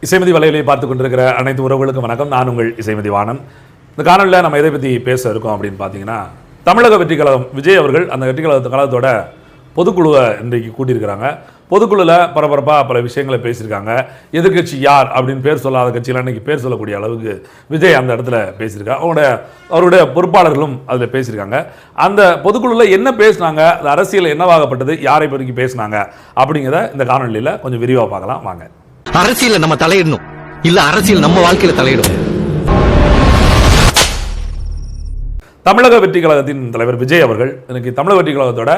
இசைமதி வலையிலே பார்த்து கொண்டிருக்கிற அனைத்து உறவுகளுக்கும் வணக்கம். நான் உங்கள் இசைமதி வாணன். இந்த காணொலியில் நம்ம எதை பற்றி பேச இருக்கோம் அப்படின்னு பார்த்தீங்கன்னா, தமிழக வெற்றி கழகம் விஜய் அவர்கள் அந்த வெற்றி கழகத்தோட பொதுக்குழுவை இன்றைக்கு கூட்டியிருக்கிறாங்க. பொதுக்குழுவில் பரபரப்பாக பல விஷயங்களை பேசியிருக்காங்க. எதிர்கட்சி யார் அப்படின்னு பேர் சொல்லாத கட்சியில் இன்றைக்கி பேர் சொல்லக்கூடிய அளவுக்கு விஜய் அந்த இடத்துல பேசியிருக்காங்க. அவருடைய பொறுப்பாளர்களும் அதில் பேசியிருக்காங்க. அந்த பொதுக்குழுவில் என்ன பேசினாங்க, அது அரசியல் என்னவாகப்பட்டது, யாரை பற்றி பேசினாங்க அப்படிங்கிறத இந்த காணொலியில் கொஞ்சம் விரிவாக பார்க்கலாம் வாங்க. அரசியல நம்ம தலையிடணும், இல்ல அரசியல் நம்ம வாழ்க்கையில தலையிடும். தமிழக வெற்றி கழகத்தின் தலைவர் விஜய் அவர்கள் இன்னைக்கு தமிழக வெற்றி கழகத்தோட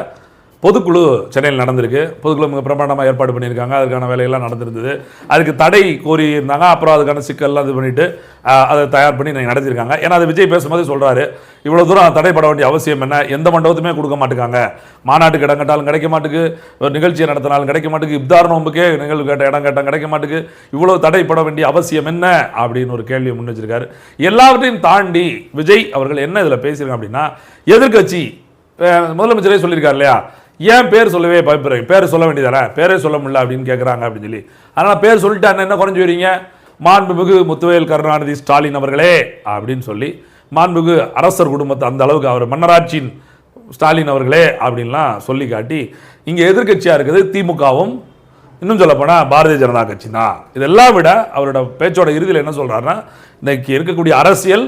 பொதுக்குழு சென்னையில் நடந்திருக்கு. பொதுக்குழு மிக பிரமாண்டமாக ஏற்பாடு பண்ணியிருக்காங்க. அதுக்கான வேலையெல்லாம் நடந்திருந்தது. அதுக்கு தடை கோரி இருந்தாங்க. அப்புறம் அதுக்கான சிக்கல்லாம் இது பண்ணிட்டு அதை தயார் பண்ணி நீங்கள் நடத்திருக்காங்க. ஏன்னா அது விஜய் பேசும்போது சொல்கிறாரு, இவ்வளோ தூரம் தடைப்பட வேண்டிய அவசியம் என்ன, எந்த மண்டபத்துமே கொடுக்க மாட்டேங்காங்க, மாநாட்டுக்கு இடம் கேட்டாலும் கிடைக்க மாட்டுக்கு, ஒரு நிகழ்ச்சியை நடத்தினாலும் கிடைக்க மாட்டுக்கு, இப்தார் நோம்புக்கே நிகழ்வு கேட்ட இடம் கேட்டால் கிடைக்க மாட்டுக்கு, இவ்வளோ தடைப்பட வேண்டிய அவசியம் என்ன அப்படின்னு ஒரு கேள்வியை முன் வச்சிருக்காரு. எல்லாவற்றையும் தாண்டி விஜய் அவர்கள் என்ன இதில் பேசியிருக்காங்க அப்படின்னா, எதிர்கட்சி முதலமைச்சரே சொல்லியிருக்காரு இல்லையா, ஏன் பேர் சொல்லவே பயப்படுறீங்க, பேர் சொல்ல வேண்டியதானே, பேரே சொல்ல முடியல அப்படின்னு கேட்குறாங்க அப்படின்னு சொல்லி. அதனால் பேர் சொல்லிட்டு என்ன குறைஞ்சி வரீங்க, மாண்புமிகு முத்துவேல் கருணாநிதி ஸ்டாலின் அவர்களே அப்படின்னு சொல்லி, மாண்புமிகு அரசர் குடும்பத்தை அந்த அளவுக்கு அவர் மன்னராட்சியின் ஸ்டாலின் அவர்களே அப்படின்லாம் சொல்லி காட்டி, இங்கே எதிர்கட்சியாக இருக்குது திமுகவும் இன்னும் சொல்லப்போனால் பாரதிய ஜனதா கட்சி தான். இதெல்லாம் விட அவரோட பேச்சோட இறுதியில் என்ன சொல்கிறாருன்னா, இன்னைக்கு இருக்கக்கூடிய அரசியல்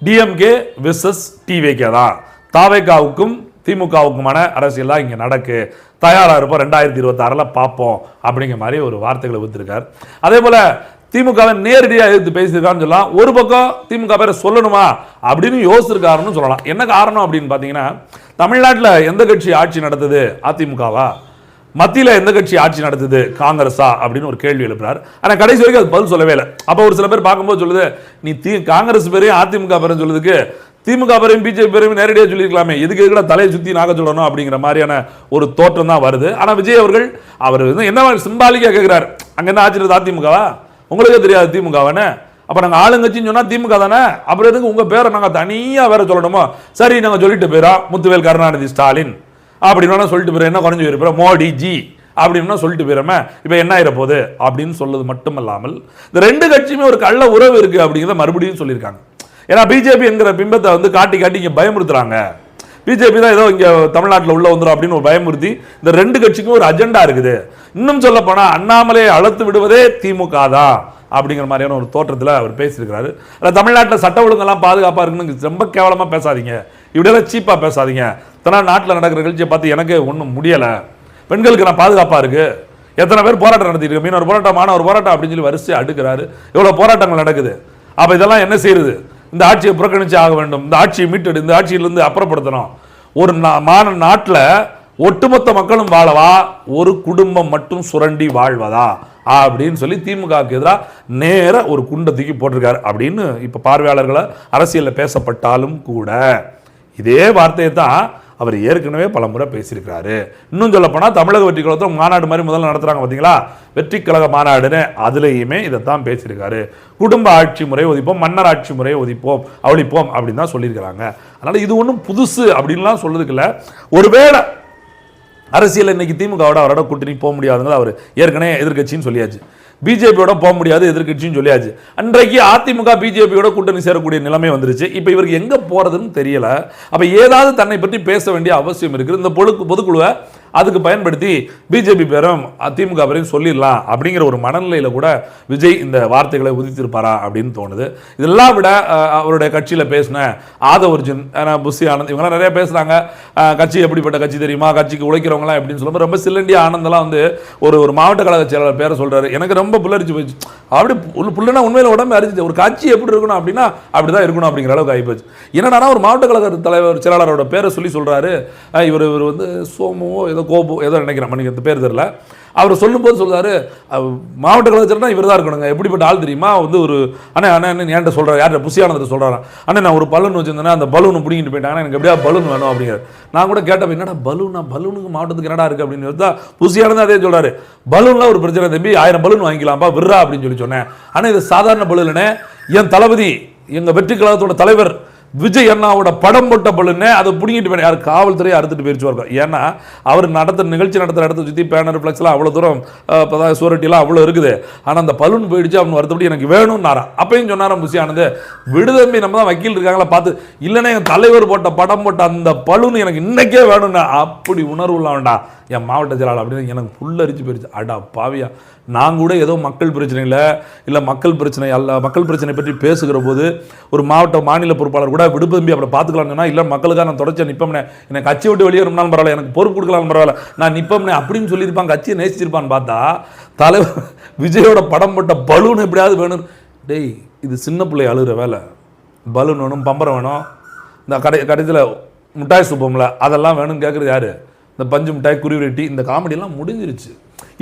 டிஎம்கே விசஸ் டிவிகே தான், தாவேகாவுக்கும் திமுகவுக்குமான அரசியல் தான் இங்கே நடக்கு, தயாராக இருப்போம் 2026 பார்ப்போம் அப்படிங்கிற மாதிரி ஒரு வார்த்தைகளை வித்துருக்கார். அதே போல் திமுகவை நேரடியாக எதிர்த்து பேசியிருக்காருன்னு சொல்லலாம். ஒரு பக்கம் திமுக பேரை சொல்லணுமா அப்படின்னு யோசிச்சிருக்காருன்னு சொல்லலாம். என்ன காரணம் அப்படின்னு பார்த்தீங்கன்னா, தமிழ்நாட்டில் எந்த கட்சி ஆட்சி நடத்துது, அதிமுகவா, மத்தியில் எந்த கட்சி ஆட்சி நடத்துது, காங்கிரஸா அப்படின்னு ஒரு கேள்வி எழுப்புறாரு. ஆனால் கடைசி வரைக்கும் அது பதில் சொல்லவே இல்லை. அப்போ ஒரு சில பேர் பார்க்கும்போது சொல்லுது, நீ காங்கிரஸ் பேரையும் அதிமுக பேரையும் சொல்லுறதுக்கு திமுக பேரையும் பிஜேபி பேரையும் நேரடியாக சொல்லியிருக்கலாமே, எதுக்கு எதுக்கட தலையை சுற்றி நாக்க சொல்லணும் அப்படிங்கிற மாதிரியான ஒரு தோற்றம் தான் வருது. ஆனால் விஜய் அவர்கள் அவர் என்ன சிம்பாலிக்காக கேட்குறாரு, அங்கே என்ன ஆச்சு அதிமுகவா, உங்களுக்கே தெரியாது திமுகவானே, அப்போ நாங்கள் ஆளுங்கட்சின்னு சொன்னால் திமுக தானே, அப்புறம் எதுக்கு உங்கள் பேரை நாங்கள் தனியாக வேற சொல்லணுமோ, சரி நாங்கள் சொல்லிட்டு போயிடோம் முத்துவேல் கருணாநிதி ஸ்டாலின் அப்படின்னு சொல்லிட்டு போயிடும், என்ன குறைஞ்சி போயிருப்போம் மோடி ஜி அப்படின்னு சொல்லிட்டு போயிடமே, இப்போ என்ன ஆயிர போகுது அப்படின்னு சொல்றது மட்டுமல்லாமல் இந்த ரெண்டு கட்சியுமே ஒரு கள்ள உறவு இருக்கு அப்படிங்கிறத மறுபடியும் சொல்லியிருக்காங்க. ஏன்னா பிஜேபி என்கிற பிம்பத்தை காட்டி காட்டி இங்கே பயமுறுத்துறாங்க. பிஜேபி தான் ஏதோ இங்கே தமிழ்நாட்டில் உள்ள வந்துடும் அப்படின்னு ஒரு பயமுறுத்தி இந்த ரெண்டு கட்சிக்கும் ஒரு அஜெண்டா இருக்குது. இன்னும் சொல்ல போனால் அண்ணாமலையை அழைத்து விடுவதே திமுக தான் அப்படிங்கிற மாதிரியான ஒரு தோற்றத்தில் அவர் பேசியிருக்கிறாரு. அதில் தமிழ்நாட்டில் சட்ட ஒழுங்கெல்லாம் பாதுகாப்பாக இருக்குன்னு ரொம்ப கேவலமாக பேசாதீங்க, இப்படியெல்லாம் சீப்பாக பேசாதீங்க. நாட்டில் நடக்கிற நிகழ்ச்சியை பார்த்து எனக்கு ஒன்றும் முடியலை, பெண்களுக்கு நான் பாதுகாப்பாக இருக்குது, எத்தனை பேர் போராட்டம் நடத்திட்டு இருக்கு, மீனவர் போராட்டம் மாணவர் போராட்டம் அப்படின்னு சொல்லி வரிசையாக அடுக்கிறாரு. எவ்வளோ போராட்டங்கள் நடக்குது. அப்போ இதெல்லாம் என்ன செய்யுது, இந்த ஆட்சியை புறக்கணிச்சு ஆக வேண்டும், இந்த ஆட்சியை மீட்டெடு, இந்த ஆட்சியிலிருந்து அப்புறப்படுத்தணும். ஒரு நாட்டில் ஒட்டுமொத்த மக்களும் வாழவா, ஒரு குடும்பம் மட்டும் சுரண்டி வாழ்வதா அப்படின்னு சொல்லி திமுகவுக்கு எதிராக நேர ஒரு குண்டை தூக்கி போட்டிருக்காரு அப்படின்னு இப்போ பார்வையாளர்களை அரசியலில் பேசப்பட்டாலும் கூட இதே வார்த்தையை தான் அவர் ஏற்கனவே பல முறை பேசியிருக்கிறாரு. இன்னும் சொல்ல போனால் தமிழக வெற்றி கழகத்தில் மாநாடு மாதிரி முதல்ல நடத்துகிறாங்க பார்த்தீங்களா, வெற்றி கழக மாநாடுன்னு, அதுலேயுமே இதைத்தான் பேசியிருக்காரு. குடும்ப ஆட்சி முறையை ஒழிப்போம், மன்னர் ஆட்சி முறையை ஒழிப்போம் அப்படின்னு தான் சொல்லியிருக்கிறாங்க. அதனால் இது ஒன்றும் புதுசு அப்படின்லாம் சொல்றதுக்கு இல்லை. ஒருவேளை அரசியல் இன்னைக்கு திமுகவோட அவரோட கூட்டணி போக முடியாதுங்க, அவர் ஏற்கனவே எதிர்கட்சின்னு சொல்லியாச்சு, பிஜேபியோட போக முடியாது எதிர்கட்சின்னு சொல்லியாச்சு. அன்றைக்கு அதிமுக பிஜேபியோட கூட்டணி சேரக்கூடிய நிலைமை வந்துருச்சு. இப்போ இவருக்கு எங்கே போகிறதுன்னு தெரியல. அப்போ ஏதாவது தன்னை பற்றி பேச வேண்டிய அவசியம் இருக்குது. இந்த பொதுக்குழுவை அதுக்கு பயன்படுத்தி பிஜேபி பேரும் அதிமுக பேரையும் சொல்லிடலாம் அப்படிங்கிற ஒரு மனநிலையில் கூட விஜய் இந்த வார்த்தைகளை உதித்திருப்பாரா அப்படின்னு தோணுது. இதெல்லாம் விட அவருடைய கட்சியில் பேசின ஆதவர்ஜுன், புஷி ஆனந்த், இவங்கெல்லாம் நிறைய பேசுகிறாங்க. கட்சி எப்படிப்பட்ட கட்சி தெரியுமா, கட்சிக்கு உழைக்கிறவங்களாம் எப்படின்னு சொல்லும்போது ரொம்ப சில்லண்டியா ஆனந்தெல்லாம் ஒரு மாவட்ட கழக செயலாளர் பேரை சொல்கிறாரு. எனக்கு ரொம்ப புல்லரிச்சு போயிடுச்சு. அப்படி புல்லுனா உண்மையில உடம்பு அரிச்சு, ஒரு கட்சி எப்படி இருக்கணும் அப்படின்னா அப்படிதான் இருக்கணும் அப்படிங்கிற அளவுக்கு ஆகிப்போச்சு. என்னன்னா ஒரு மாவட்ட கழக தலைவர் செயலாளரோட பேரை சொல்றாரு, இவர் சோமுவோ ஏதோ கோபு ஏதோ நினைக்கிறேன், மணிக்கு அந்த பேர் தெரியல. அவர் சொல்லும்போது சொல்றாரு, மாவட்ட கழகத்தில்னா இவர் தான் இருக்கணுங்க, எப்படிப்பட்ட ஆள் தெரியுமா, ஒரு அண்ணா என்கிட்ட சொல்கிறார், யார்கிட்ட புஷியானந்த சொல்கிறாரா, அண்ணா நான் ஒரு பலூன் வச்சிருந்தேன்னா அந்த பலூன் பிடிங்கிட்டு போயிட்டாங்கன்னா எனக்கு எப்படியா பலூன் வேணும் அப்படிங்கிற. நான் கூட கேட்டப்ப என்னடா பலூனுக்கு மாவட்டத்துக்கு என்னடா இருக்குது அப்படின்னு தான் புஷியானந்த அதே சொல்கிறாரு, பலூன்லாம் ஒரு பிரச்சனை தம்பி, 1000 பலூன் வாங்கிக்கலாம்ப்பா விட்றா அப்படின்னு சொல்லி சொன்னேன். ஆனால் இது சாதாரண பலூன் இல்லைனே, என் தளபதி எங்கள் வெற்றி கழகத்தோட தலைவர் விஜய் அண்ணாவோட படம் போட்ட பல்லுன்னு அதை பிடிங்கிட்டு யார் காவல்துறையை அறுத்துட்டு போயிடுச்சு இருக்கும். ஏன்னா அவர் நிகழ்ச்சி நடத்துகிற இடத்த சுற்றி பேனர் ஃப்ளெக்ஸ்லாம் அவ்வளோ தூரம் சூரட்டிலாம் அவ்வளோ இருக்குது. ஆனால் அந்த பலூன் போயிடுச்சு, அவனு வருத்தப்படி எனக்கு வேணும்னாராம். அப்பயும் சொன்னாராம் புசி ஆனது, விடுதம்பி நம்ம தான் வக்கீல் இருக்காங்களா பார்த்து, இல்லைன்னா என் தலைவர் போட்ட படம் போட்ட அந்த பலூன் எனக்கு இன்னைக்கே வேணும்னா அப்படி உணர்வு இல்லாமண்டா என் மாவட்ட செயலாளர் அப்படின்னு எனக்கு புல்லரிச்சு போயிடுச்சு. அடா பாவியா, நான் கூட ஏதோ மக்கள் பிரச்சனையில் இல்லை மக்கள் பிரச்சனை பற்றி பேசுகிற போது ஒரு மாநில பொறுப்பாளர் கூட விடுதம்பி அப்படி பார்த்துக்கலாம்னா, இல்லை மக்களுக்காக நான் தொடர்ச்சியாக நிற்பம்னே, எனக்கு கட்சி விட்டு வெளியே இருந்தாலும் பரவாயில்ல, எனக்கு பொறுப்பு கொடுக்கலாம்னு பரவாயில்ல, நான் நிற்பம்னே அப்படின்னு சொல்லியிருப்பான், கட்சியை நேசிச்சிருப்பான்னு பார்த்தா தலைவர் விஜயோட படம் போட்ட பலூன் எப்படியாவது வேணும். டேய், இது சின்ன பிள்ளை அழுகிற வேலை. பலூன் வேணும், பம்பரம் வேணும், இந்த கடைசியில் மிட்டாய் சுப்பம்ல அதெல்லாம் வேணும்னு கேட்குறது யாரு? இந்த பஞ்சு மிட்டாய், குருவிரெட்டி, இந்த காமெடியெல்லாம் முடிஞ்சிருச்சு.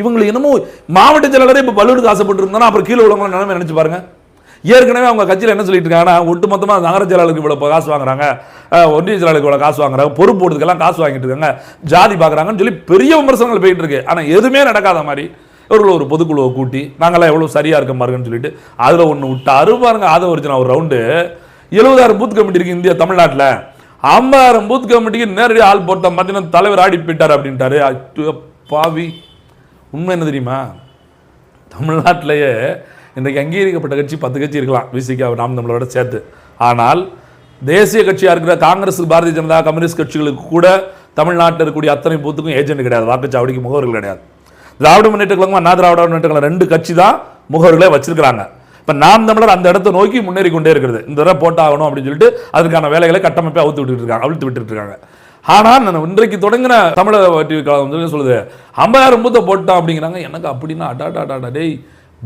இவங்களுக்கு என்னமோ மாவட்ட செயலாளரே இப்போ பலூனுக்கு ஆசைப்பட்டு இருந்தாலும் அப்புறம் கீழே உள்ளவங்க நிலைமை நினைச்சு பாருங்க. ஏற்கனவே அவங்க கட்சியில் என்ன சொல்லிட்டு இருக்காங்கன்னா, ஒட்டு மொத்தமாக நகர செயலாளருக்கு இவ்வளோ காசு வாங்குறாங்க, ஒன்றிய செயலாளருக்கு இவ்வளோ காசு வாங்குறாங்க, பொறுப்பு போடுறதுக்கெல்லாம் காசு வாங்கிட்டு இருக்காங்க, ஜாதி பார்க்குறாங்கன்னு சொல்லி பெரிய விமர்சனங்கள் போயிட்டு இருக்கு. ஆனால் எதுவுமே நடக்காத மாதிரி இவர்கள் ஒரு பொதுக்குழுவை கூட்டி நாங்களாம் எவ்வளோ சரியாக இருக்க பாருங்கன்னு சொல்லிட்டு அதில் ஒன்று விட்டாரு பாருங்க. அதை ஒரிஜினல் ஒரு ரவுண்டு 70,000 பூத் கமிட்டி இருக்கு இந்தியா தமிழ்நாட்டில். 50,000 பூத் கமிட்டிக்கு நேரடியாக ஆள் போட்ட பார்த்தீங்கன்னா தலைவர் ஆடி போயிட்டார் அப்படின்ட்டாரு. பாவி, உண்மை என்ன தெரியுமா? தமிழ்நாட்டிலேயே இன்றைக்கு அங்கீகரிக்கப்பட்ட கட்சி 10 கட்சி இருக்கலாம், விசிகா நாம் நம்மளோட சேர்த்து. ஆனால் தேசிய கட்சியாக இருக்கிற காங்கிரஸ், பாரதிய ஜனதா, கம்யூனிஸ்ட் கட்சிகளுக்கு கூட தமிழ்நாட்டில் இருக்கக்கூடிய அத்தனை பூத்துக்கும் ஏஜென்ட் கிடையாது, வாக்குச்சாவடிக்கு முகவர்கள் கிடையாது. திராவிட முன்னேற்ற கழகம், அண்ணா திராவிட முன்னேற்ற கழகம் 2 கட்சி தான் முகவர்களே வச்சிருக்கிறாங்க. இப்போ நாம் தமிழர் அந்த இடத்தை நோக்கி முன்னேறி கொண்டே இருக்கிறது. இந்த தடவை போட்டாகணும் அப்படின்னு சொல்லிட்டு அதுக்கான வேலைகளை கட்டமைப்பை அவிழ்த்து விட்டுட்டு இருக்காங்க. ஆனால் நான் இன்றைக்கு தொடங்கின தமிழக டிவி கழகம் சொல்லுது 50,000 பூத்தை போட்டோம் அப்படிங்கிறாங்க. எனக்கு அப்படின்னா அடாடாடா டேய்,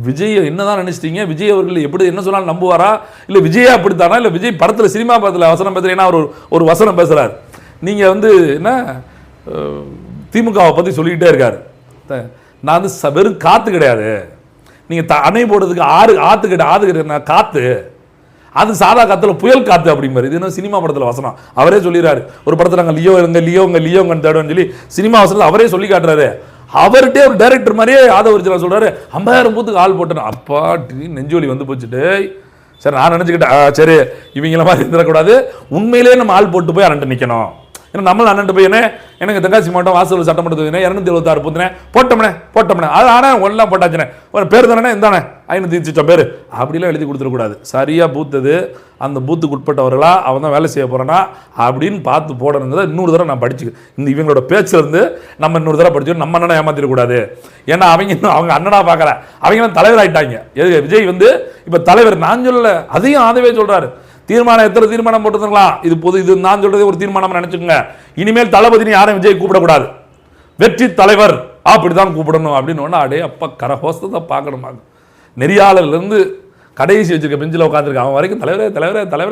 விஜய் என்னதான் நினைச்சிட்டீங்க? விஜய் அவர்கள் எப்படி என்ன சொன்னாலும் நம்புவாரா? இல்லை விஜயா அப்படித்தானா? இல்லை விஜய் படத்தில் சினிமா படத்தில் வசனம் பேசுறீங்கன்னா அவர் ஒரு வசனம் பேசுறாரு. நீங்கள் என்ன திமுகவை பற்றி சொல்லிக்கிட்டே இருக்காரு. நான் வெறும் காற்று கிடையாது, நீங்கள் அணை போடுறதுக்கு ஆறு காற்று, அது சாதா காத்துல புயல் காத்து அப்படிங்கிறது. இது என்ன சினிமா படத்தில் வசனம் அவரே சொல்லிடுறாரு. ஒரு படத்தில் நாங்கள் லியோங்கன்னு தேடுவோம்னு சொல்லி சினிமா வசனத்தில் அவரே சொல்லி காட்டுறாரு. அவர்கிட்டே ஒரு டைரக்டர் மாதிரியே ஒரிஜினல் சொல்றாரு 50,000 பூத்துக்கு ஆள் போட்டேன். அப்பா நெஞ்சோலி வந்து போச்சுட்டு சரி நான் நினச்சிக்கிட்டேன், சரி இவங்கள மாதிரி இருந்துடக்கூடாது, உண்மையிலேயே நம்ம ஆள் போட்டு போய் அண்ணன் நிற்கணும். ஏன்னா நம்மளும் அண்ணன் போய் எனக்கு தென்காசி மாவட்டம் வாசல் சட்டமன்ற 276 பூத்துனேன் போட்டோம்னே அது ஆனால் ஒன்றா போட்டாச்சுனே ஒரு பேர் தானே இந்தானே 500 பேர் அப்படிலாம் எழுதி கொடுத்துடக்கூடாது. சரியாக பூத்தது அந்த பூத்துக்கு உட்பட்டவர்களா அவன் தான் வேலை செய்ய போகிறானா அப்படின்னு பார்த்து போடணுங்கிறத இன்னொரு தடவை நான் படிச்சுக்கிறேன். இந்த இவங்களோட பேச்சிலேருந்து நம்ம இன்னொரு தடவை படிச்சு நம்ம அண்ணனை ஏமாத்திடக்கூடாது. ஏன்னா அவங்க அண்ணனா பார்க்கல, அவங்க தலைவர் ஆகிட்டாங்க. விஜய் இப்போ தலைவர் நான் சொல்லலை, அதையும் ஆதவே சொல்கிறாரு. தீர்மானம் எத்தனை தீர்மானம் போட்டுருக்கலாம், இது நான் சொல்றதே ஒரு தீர்மானம் நினைச்சுக்கோங்க. இனிமேல் தளபதி யாரும் விஜய் கூப்பிடக்கூடாது, வெற்றி தலைவர் அப்படிதான் கூப்பிடணும் அப்படின்னு. அடே அப்பா கரகோசத்தை பார்க்கணுமா? நெறியாளர்லேருந்து கடைசி வச்சிருக்க பெஞ்சில் உட்காந்துருக்க அவன் வரைக்கும் தலைவரே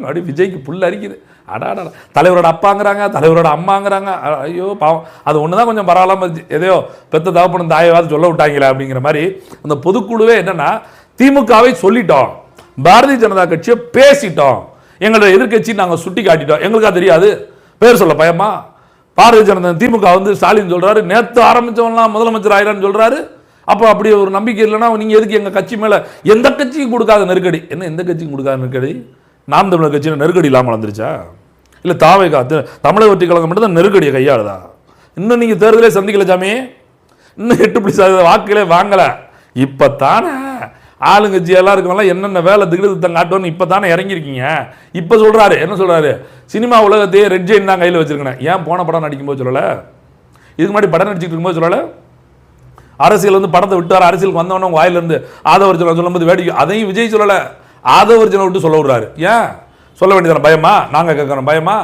அப்படி விஜய்க்கு புல் அரிக்குது. அடாடா, தலைவரோட அப்பாங்கிறாங்க, தலைவரோட அம்மாங்கிறாங்க. ஐயோ பாவம், அது ஒன்று தான் கொஞ்சம் பரவாயில்லாம இருந்துச்சு. எதையோ பெத்த தகப்பனும் தாயவாது சொல்ல விட்டாங்களே அப்படிங்கிற மாதிரி. அந்த பொதுக்குழுவே என்னன்னா, திமுகவை சொல்லிட்டோம், பாரதிய ஜனதா கட்சியை பேசிட்டோம், எங்களோட எதிர்கட்சி நாங்கள் சுட்டி காட்டிட்டோம், எங்களுக்கா தெரியாது பேர் சொல்ல பயமா? பாரதிய ஜனதா திமுக ஸ்டாலின் சொல்றாரு நேற்று ஆரம்பிச்சவன்லாம் முதலமைச்சர் ஆயிரான்னு சொல்றாரு. அப்போ அப்படி ஒரு நம்பிக்கை இல்லைன்னா நீங்க எதுக்கு எங்க கட்சி மேல எந்த கட்சிக்கும் கொடுக்காத நெருக்கடி? என்ன எந்த கட்சிக்கும் கொடுக்காத நெருக்கடி? நாம் தமிழர் கட்சியில் நெருக்கடி இல்லாமல் வந்துருச்சா? இல்லை தாவேகா தமிழக வெற்றி கழகம் மட்டும் தான் நெருக்கடியை கையாளுதா? இன்னும் நீங்க தேர்தலே சந்திக்கல சாமி, இன்னும் 8% வாக்குகளே வாங்கல. இப்பத்தானே ஆளுங்கட்சி எல்லாருக்கும் என்னென்ன வேலை திகிடுத்தம் காட்டோன்னு இப்போ தானே இறங்கியிருக்கீங்க. இப்போ சொல்கிறாரு, என்ன சொல்கிறாரு? சினிமா உலகத்தையே ரெட் ஜெயின் தான் கையில் வச்சுருக்கேன். ஏன் போன படம் நடிக்கும்போது சொல்லலை? இதுக்கு முன்னாடி படம் நடிச்சுட்டு இருக்கும்போது சொல்லலை? அரசியல் படத்தை விட்டார், அரசியலுக்கு வந்தவொடனே உங்கள் வாயிலிருந்து ஆதவர்ஜனை சொல்லும்போது வேடிக்கை, அதையும் விஜய் சொல்லலை, ஆதவர்ஜனை விட்டு சொல்ல விடுறாரு. ஏன் சொல்ல வேண்டியதான? பயமா? நாங்கள் கேட்குறோம் பயமா?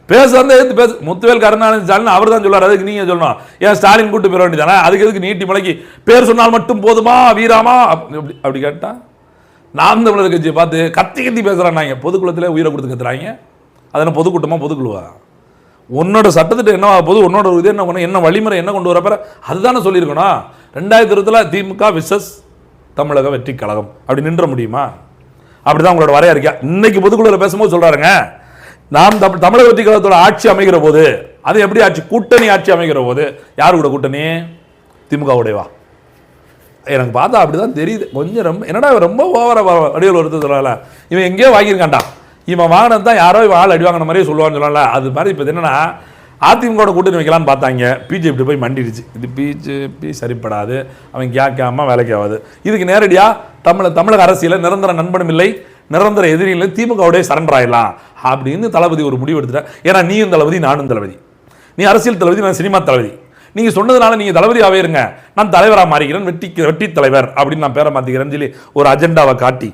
பேச பேச முத்துவேல் கருணாநிதி ஸ்டாலின் அவர் தான் சொல்றாரு, அதுக்கு நீங்க சொல்லணும். ஏன் ஸ்டாலின் கூட்டு போயிட வேண்டியதானே? அதுக்கு எதுக்கு நீட்டி முளைக்கி பேர் சொன்னால் மட்டும் போதுமா வீராமா அப்படி கேட்டா? நாம் தமிழர் கட்சியை பார்த்து கத்தி பேசுறாங்க, பொதுக்குளத்திலே உயிரை கொடுத்து கத்துறாங்க. அதென்ன பொதுக்கூட்டமா பொதுக்குழுவா? உன்னோட சட்டத்திட்ட என்ன போது, உன்னோட இது என்ன வழிமுறை என்ன கொண்டு வரப்ப அதுதானே சொல்லியிருக்கணும். 2020 திமுக விசஸ் தமிழக வெற்றி கழகம் அப்படி நின்ற முடியுமா? அப்படிதான் உங்களோட வரையறைக்கா. இன்னைக்கு பொதுக்குழுவில் பேசும்போது சொல்றாருங்க, நாம் தமிழக வெற்றி கழகத்தோட ஆட்சி அமைகிற போது, அது எப்படி ஆட்சி? கூட்டணி ஆட்சி அமைகிற போது யாரு கூட கூட்டணி? திமுக உடையவா? எனக்கு பார்த்தா அப்படிதான் தெரியுது. கொஞ்சம் ரொம்ப என்னடா ரொம்ப ஓவரா வடிவில் ஒருத்தர் சொல்லல, இவன் எங்கேயோ வாங்கியிருக்கான்டா. இவன் வாங்கினது தான் யாரோ இவன் ஆள் அடி வாங்கின மாதிரியே சொல்லுவான்னு சொல்லல. அது மாதிரி இப்போ என்னன்னா அதிமுக கூட்டணி வைக்கலான்னு பார்த்தாங்க, பிஜேபி போய் மண்டிடுச்சு. இது பிஜேபி சரிப்படாது, அவன் கேட்காம வேலைக்கு ஆகாது. இதுக்கு நேரடியாக தமிழக அரசியல நிரந்தர நண்பனும் இல்லை, நிரந்தர எதிரி இல்லை, திமுகவுடைய சரண்டர் ஆயிடலாம் அப்படின்னு தளபதி ஒரு முடிவு எடுத்துட்டார். ஏன்னா நீயும் தளபதி, நானும் தளபதி. நீ அரசியல் தளபதி, நான் சினிமா தளபதி. நீங்க சொன்னதுனால நீங்க தளபதியாவே இருங்க, நான் தலைவராக மாறிக்கிறேன், வெட்டி தலைவர் அப்படின்னு நான் பேரை மாத்திக்கிறேன்னு சொல்லி ஒரு அஜெண்டாவை காட்டி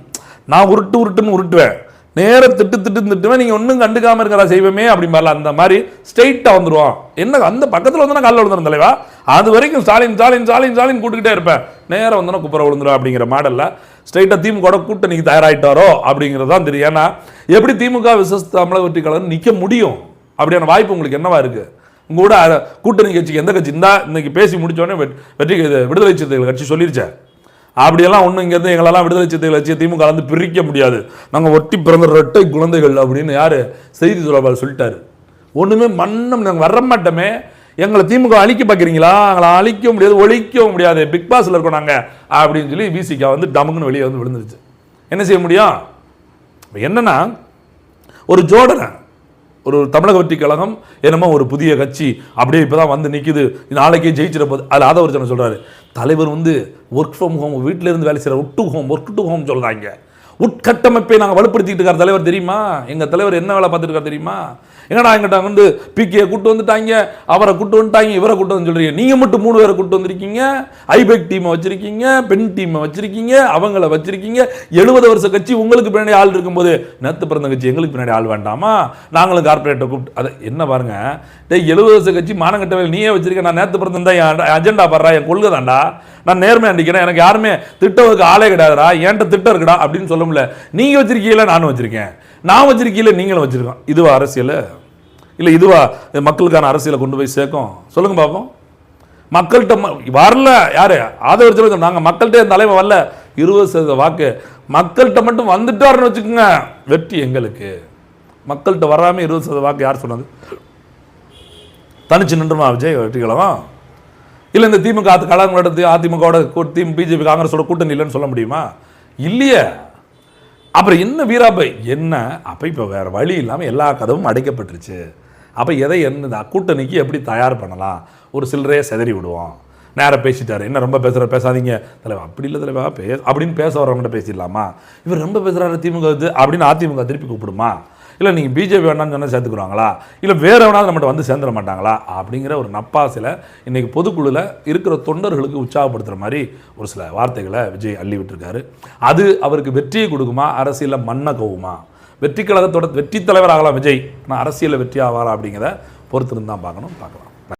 நான் உருட்டுன்னு உருட்டுவேன், நேர திட்டுவேன், நீங்க ஒன்றும் கண்டுக்காம இருக்கிறதா செய்வேமே அப்படி மாதிரிலாம். அந்த மாதிரி ஸ்ட்ரெயிட்டா வந்துருவான். என்ன அந்த பக்கத்தில் வந்து காலில் விழுந்துடும் தலைவா, அது வரைக்கும் ஸ்டாலின் ஸ்டாலின் ஸ்டாலின் ஸ்டாலின் கூட்டுக்கிட்டே இருப்பேன், நேரம் வந்தோன்னா குப்பரை விழுந்துடும் அப்படிங்கிற மாடல்ல ஸ்ட்ரெயிட்டா திமுக கூட்டணிக்கு தயாராயிட்டாரோ அப்படிங்கிறது தான் தெரியும். ஏன்னா எப்படி திமுக விசஸ் தமிழக வெற்றி கழகம் நிற்க முடியும், அப்படியான வாய்ப்பு உங்களுக்கு என்னவா இருக்கு? உங்க கூட கூட்டணி கட்சிக்கு எந்த கட்சி இருந்தா இன்னைக்கு பேசி முடிச்சோடனே வெற்றி விடுதலை சிறுத்தைகள் கட்சி சொல்லிருச்சேன், அப்படியெல்லாம் ஒன்றும் இங்கேருந்து எங்களெல்லாம் விடுதலை சிறுத்தைகள் கட்சி திமுக வந்து பிரிக்க முடியாது, நாங்கள் ஒட்டி பிறந்த இரட்டை குழந்தைகள் அப்படின்னு யாரு செய்தி தொடர்பாளர் சொல்லிட்டாரு. ஒன்றுமே மன்னம் நாங்கள் வர மாட்டோமே, எங்களை திமுக அழிக்க பார்க்குறீங்களா, எங்களை அழிக்க முடியாது, ஒழிக்கவும் முடியாது, பிக் பாஸ்ல இருக்கோம் நாங்கள் அப்படின்னு சொல்லி விசிகா வந்து டமுக்குன்னு வெளியே வந்து விழுந்துருச்சு. என்ன செய்ய முடியும்? என்னன்னா ஒரு ஜோடனை, ஒரு தமிழக வெற்றி கழகம் என்னமோ ஒரு புதிய கட்சி அப்படியே இப்போதான் வந்து நிற்குது, நாளைக்கே ஜெயிச்சிட போகுது. அதில் ஆதவர்ஜன சொல்கிறாரு, தலைவர் வந்து ஒர்க் ஃப்ரம் ஹோம், வீட்டில் இருந்து வேலை செய்கிற ஒர்க் டு ஹோம் சொல்கிறாங்க. உட்கட்டமைப்பை நாங்கள் வலுப்படுத்திட்டு இருக்கார் தலைவர் தெரியுமா? எங்கள் தலைவர் என்ன வேலை பார்த்துட்டு இருக்கார் தெரியுமா? எங்கடா எங்கிட்ட வந்து பிகே கூட்டு வந்துட்டாங்க, அவரை கூட்டு வந்துட்டாங்க, இவரை கூட்டு வந்து சொல்றீங்க. நீங்கள் மட்டும் 3 பேரை கூட்டு வந்திருக்கீங்க, ஐபேக் டீமை வச்சிருக்கீங்க, பெண் டீமை வச்சிருக்கீங்க, அவங்கள வச்சிருக்கீங்க. 70 வருஷ கட்சி உங்களுக்கு பின்னாடி ஆள் இருக்கும்போது நேற்று பிறந்த கட்சி எங்களுக்கு பின்னாடி ஆள் வேண்டாமா? நாங்களும் கார்பரேட்டை கூப்பிட்டு அதை என்ன பாருங்க, 70 வருஷ கட்சி மானங்கட்ட வேலை நீயே வச்சிருக்க, நான் நேற்று பிறந்தா என் அஜெண்டா பாடுறா, என் கொள்கை தாண்டா, நான் நேர்மையா அடிக்கிறேன், எனக்கு யாருமே திட்டத்துக்கு ஆளே கிடையாதுடா, என்கிட்ட திட்டம் இருக்குடா அப்படின்னு சொல்ல முடியல. நீங்க வச்சிருக்கீங்களா, நானும் வச்சிருக்கேன், நான் வச்சிருக்கீங்களா, நீங்களும் வச்சிருக்கோம். இதுவா அரசியல்? இல்லை இதுவா மக்களுக்கான அரசியலை கொண்டு போய் சேர்க்கும்? சொல்லுங்க பாப்போம். மக்கள்கிட்ட வரல யாரு ஆதரவு, நாங்கள் மக்கள்கிட்ட தலைமை வரல, 20% வாக்கு மக்கள்கிட்ட மட்டும் வந்துட்டாருன்னு வச்சுக்கோங்க, வெற்றி எங்களுக்கு. மக்கள்கிட்ட வராமல் 20% வாக்கு யார் சொன்னது? தனிச்சு நின்றுமா விஜய் வெற்றி கழகம்? இல்லை இந்த திமுக கழகங்களோட அதிமுகவோட பிஜேபி காங்கிரஸோட கூட்டணி இல்லைன்னு சொல்ல முடியுமா? இல்லையே. அப்புறம் என்ன வீராபை என்ன? அப்போ இப்போ வேறு வழி இல்லாமல் எல்லா கதவும் அடைக்கப்பட்டுருச்சு. அப்போ எதை என்ன கூட்டணிக்கு எப்படி தயார் பண்ணலாம்? ஒரு சில்லறையை செதறி விடுவோம். நேராக பேசிட்டாரு, என்ன ரொம்ப பேசுகிற, பேசாதீங்க தலைவா, அப்படி இல்லை தலைவா அப்படின்னு பேச வரவங்கள்ட்ட பேசிடலாமா? இவர் ரொம்ப பேசுகிறாரு திமுக அப்படின்னு அதிமுக திருப்பி கூப்பிடுமா? இல்லை நீங்கள் பிஜேபி வேணான்னு சொன்னால் சேர்த்துக்குறாங்களா? இல்லை வேறு எவனாவது நம்மகிட்ட வந்து சேர்ந்துட மாட்டாங்களா? அப்படிங்கிற ஒரு நப்பாசில் இன்றைக்கி பொதுக்குழுவில் இருக்கிற தொண்டர்களுக்கு உற்சாகப்படுத்துகிற மாதிரி ஒரு சில வார்த்தைகளை விஜய் அள்ளி விட்டுருக்காரு. அது அவருக்கு வெற்றியை கொடுக்குமா, அரசியலில் மண்ணை கவுமா? வெற்றி கழகத்தோட வெற்றி தலைவர் ஆகலாம் விஜய், நான் அரசியலில் வெற்றி ஆவாரா அப்படிங்கிறத பொறுத்திருந்து தான் பார்க்கலாம்.